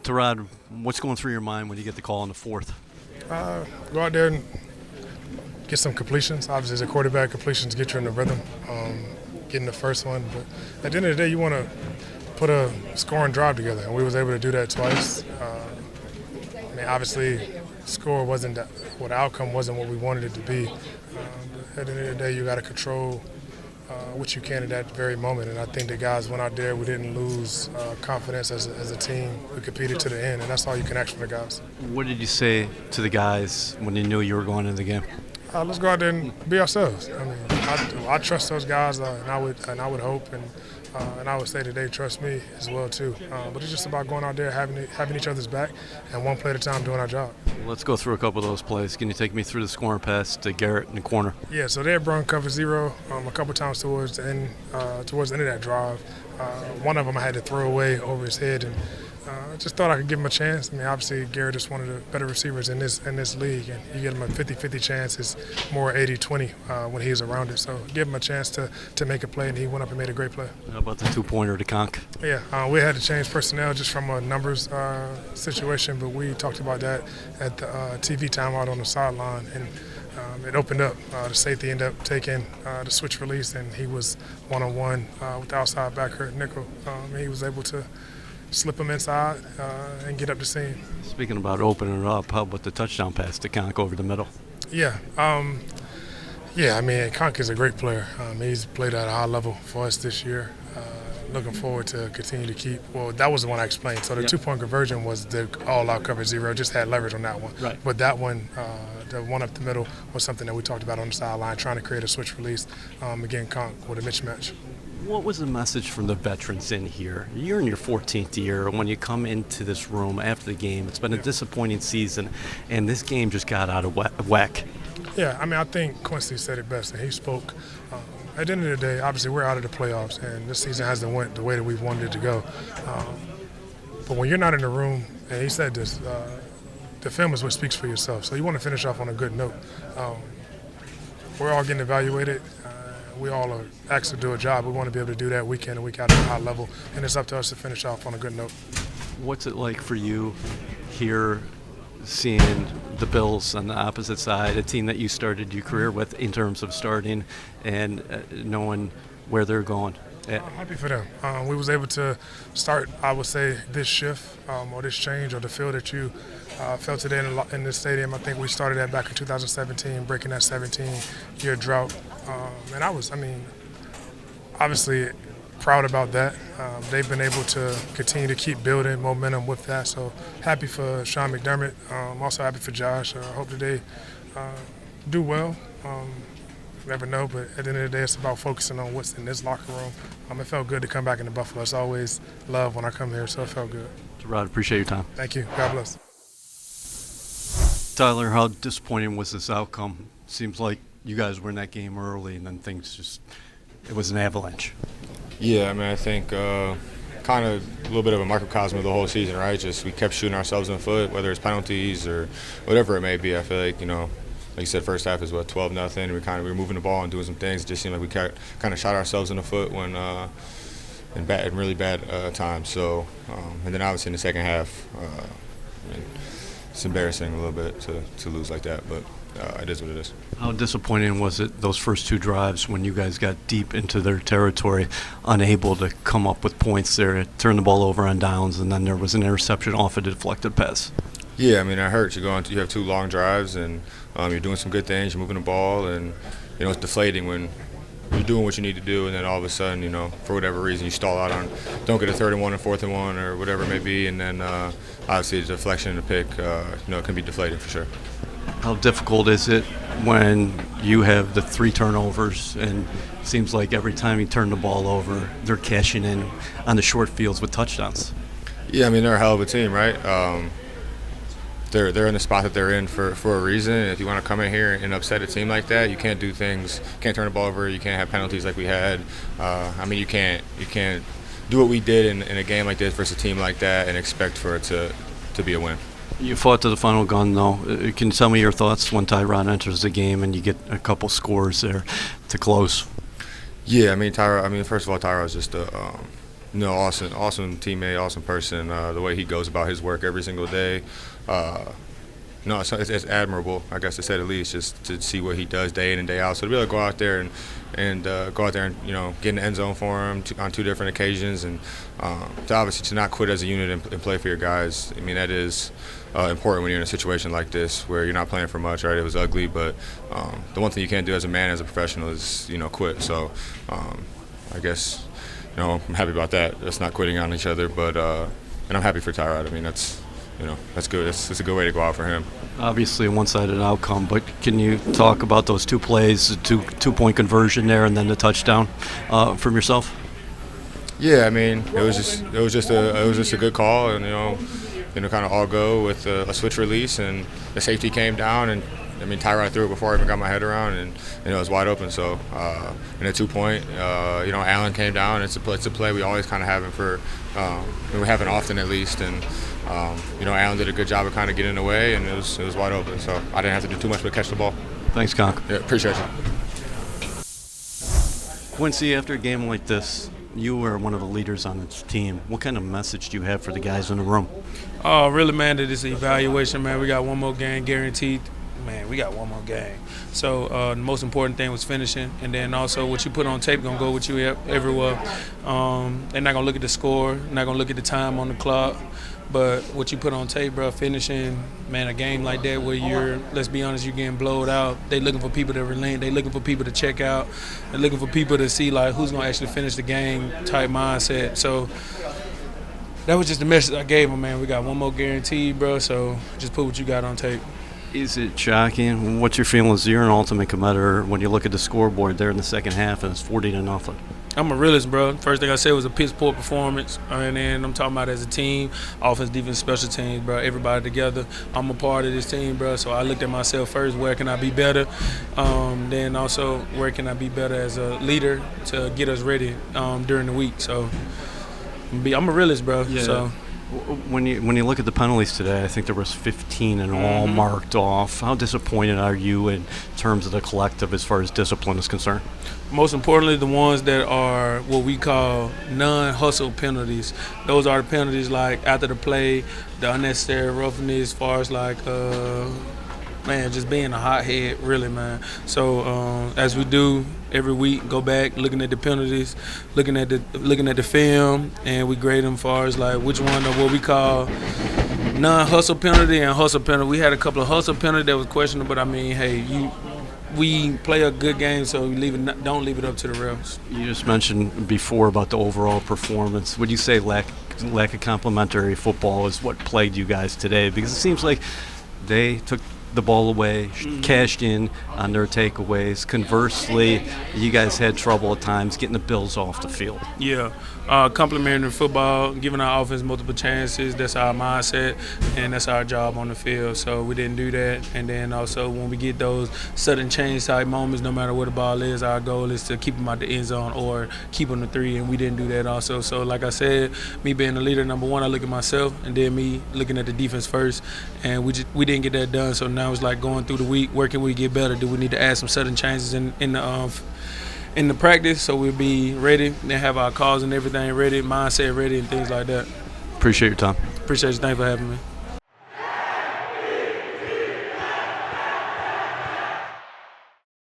Tyrod, what's going through your mind when you get the call in the fourth? Go out there and get some completions. Obviously, as a quarterback, completions get you in the rhythm, getting the first one. But at the end of the day, you want to put a scoring drive together, and we was able to do that twice. Obviously, score wasn't the outcome wasn't what we wanted it to be. But at the end of the day, you got to control what you can at that very moment. And I think the guys went out there. We didn't lose confidence as a team. We competed to the end, and that's all you can ask from the guys. What did you say to the guys when you knew you were going into the game? Let's go out there and be ourselves. I trust those guys, and I would hope, and I would say that they trust me as well too. But it's just about going out there, having each other's back, and one play at a time, doing our job. Let's go through a couple of those plays. Can you take me through the scoring pass to Garrett in the corner? Yeah, so they had run cover zero a couple times towards the end of that drive. One of them I had to throw away over his head, and I just thought I could give him a chance. Obviously, Garrett is one of the better receivers in this league, and you get him a 50-50 chance. It's more 80-20 when he's around it. So give him a chance to make a play, and he went up and made a great play. How about the two-pointer to Conk? Yeah, we had to change personnel just from a numbers situation, but we talked about that at the TV timeout on the sideline, and it opened up. The safety ended up taking the switch release, and he was one-on-one with the outside backer nickel. He was able to slip him inside and get up the seam. Speaking about opening it up, how about the touchdown pass to Conk over the middle? Yeah. Conk is a great player. He's played at a high level for us this year. Looking forward to continue to keep. Well, that was the one I explained. So the two-point conversion was the all-out cover zero. Just had leverage on that one. Right. But that one, the one up the middle, was something that we talked about on the sideline, trying to create a switch release. Again, Conk with a mismatch. What was the message from the veterans in here? You're in your 14th year. When you come into this room after the game, it's been a disappointing season, and this game just got out of whack. Yeah, I think Quincy said it best, and he spoke. At the end of the day, obviously we're out of the playoffs, and this season hasn't went the way that we wanted it to go. But when you're not in the room, and he said this, the film is what speaks for yourself. So you want to finish off on a good note. We're all getting evaluated. We all are asked to do a job. We want to be able to do that week in and week out at a high level, and it's up to us to finish off on a good note. What's it like for you here seeing the Bills on the opposite side, a team that you started your career with in terms of starting and knowing where they're going? I'm happy for them. We was able to start, I would say, this shift or this change or the feel that you felt today in this stadium. I think we started that back in 2017, breaking that 17-year drought. And I was, obviously proud about that. They've been able to continue to keep building momentum with that. So happy for Sean McDermott. Also happy for Josh. I hope that they do well. Never know, but at the end of the day, it's about focusing on what's in this locker room. It felt good to come back into Buffalo. It's always love when I come here, so it felt good. Rod, appreciate your time. Thank you. God bless. Tyler, how disappointing was this outcome? Seems like you guys were in that game early, and then it was an avalanche. Yeah, I think kind of a little bit of a microcosm of the whole season, right? Just we kept shooting ourselves in the foot, whether it's penalties or whatever it may be. I feel like, like you said, first half is 12-0. We were moving the ball and doing some things. It just seemed like we kind of shot ourselves in the foot when in really bad times. So, and then obviously in the second half, it's embarrassing a little bit to lose like that, but it is what it is. How disappointing was it those first two drives when you guys got deep into their territory, unable to come up with points there, turn the ball over on downs, and then there was an interception off a deflected pass? Yeah, it hurts. You have two long drives, and you're doing some good things. You're moving the ball, and it's deflating when you're doing what you need to do, and then all of a sudden, for whatever reason, you stall out on, don't get a 3rd and 1 or 4th and 1 or whatever it may be, and then obviously the deflection and the pick, it can be deflating for sure. How difficult is it when you have the 3 turnovers, and it seems like every time you turn the ball over, they're cashing in on the short fields with touchdowns? Yeah, they're a hell of a team, right? They're in the spot that they're in for a reason. If you want to come in here and upset a team like that, you can't do things. Can't turn the ball over. You can't have penalties like we had. You can't do what we did in a game like this versus a team like that and expect for it to be a win. You fought to the final gun, though. Can you tell me your thoughts when Tyrod enters the game and you get a couple scores there to close? Yeah, Tyrod. First of all, Tyrod's just No, awesome teammate, awesome person. The way he goes about his work every single day. No, it's admirable, I guess to say the least, just to see what he does day in and day out. So to be able to go out there and get in the end zone for him on 2 different occasions, and to obviously to not quit as a unit and play for your guys. I mean, that is important when you're in a situation like this where you're not playing for much, right? It was ugly, but the one thing you can't do as a man, as a professional, is quit. So I guess I'm happy about that. That's not quitting on each other, but and I'm happy for Tyrod. I mean, that's good. That's a good way to go out for him. Obviously a one-sided outcome, but can you talk about those 2 plays, the two-point conversion there, and then the touchdown from yourself? Yeah, I mean, it was just a good call, and kind of all go with a switch release, and the safety came down, and I mean, Tyrod threw it before I even got my head around, and it was wide open. So, in a 2-point, Allen came down. It's a play we always kind of have for, we haven't often at least, and Allen did a good job of kind of getting away, and it was wide open. So I didn't have to do too much but catch the ball. Thanks, Conk. Yeah, appreciate you. Quincy, after a game like this, you are one of the leaders on this team. What kind of message do you have for the guys in the room? Oh, really, man, that it's an evaluation, man. We got one more game guaranteed. Man, we got one more game. So the most important thing was finishing, and then also what you put on tape gonna go with you everywhere. They're not gonna look at the score, not gonna look at the time on the clock, but what you put on tape, bro, finishing, man, a game like that where let's be honest, you're getting blowed out. They looking for people to relent. They looking for people to check out. They're looking for people to see like who's gonna actually finish the game type mindset. So that was just the message I gave them, man. We got one more guaranteed, bro. So just put what you got on tape. Is it shocking? What's your feeling as you're an ultimate competitor when you look at the scoreboard there in the second half and it's 40-0? I'm a realist, bro. First thing I said was a piss poor performance, and then I'm talking about as a team, offense, defense, special teams, bro. Everybody together. I'm a part of this team, bro. So I looked at myself first. Where can I be better? Then also where can I be better as a leader to get us ready during the week. So I'm a realist, bro. Yeah. So. When you look at the penalties today, I think there was 15 in all marked off. How disappointed are you in terms of the collective as far as discipline is concerned? Most importantly, the ones that are what we call non-hustle penalties. Those are the penalties like after the play, the unnecessary roughness as far as like just being a hothead, really, man. So as we do every week, go back, looking at the penalties, looking at the film, and we grade them as far as like which one of what we call non-hustle penalty and hustle penalty. We had a couple of hustle penalties that was questionable, but I mean, hey, we play a good game, so don't leave it up to the refs. You just mentioned before about the overall performance. Would you say lack of complementary football is what plagued you guys today? Because it seems like they took the ball away, cashed in on their takeaways. Conversely, you guys had trouble at times getting the Bills off the field. Yeah, complimentary football, giving our offense multiple chances. That's our mindset, and that's our job on the field. So we didn't do that. And then also when we get those sudden change type moments, no matter where the ball is, our goal is to keep them out the end zone or keep them to 3, and we didn't do that also. So like I said, me being the leader, number one, I look at myself, and then me looking at the defense first, and we didn't get that done. So now it's like going through the week, where can we get better? Do we need to add some sudden changes in the practice so we'll be ready and have our calls and everything ready, mindset ready, and things like that. Appreciate your time. Appreciate you. Thanks for having me.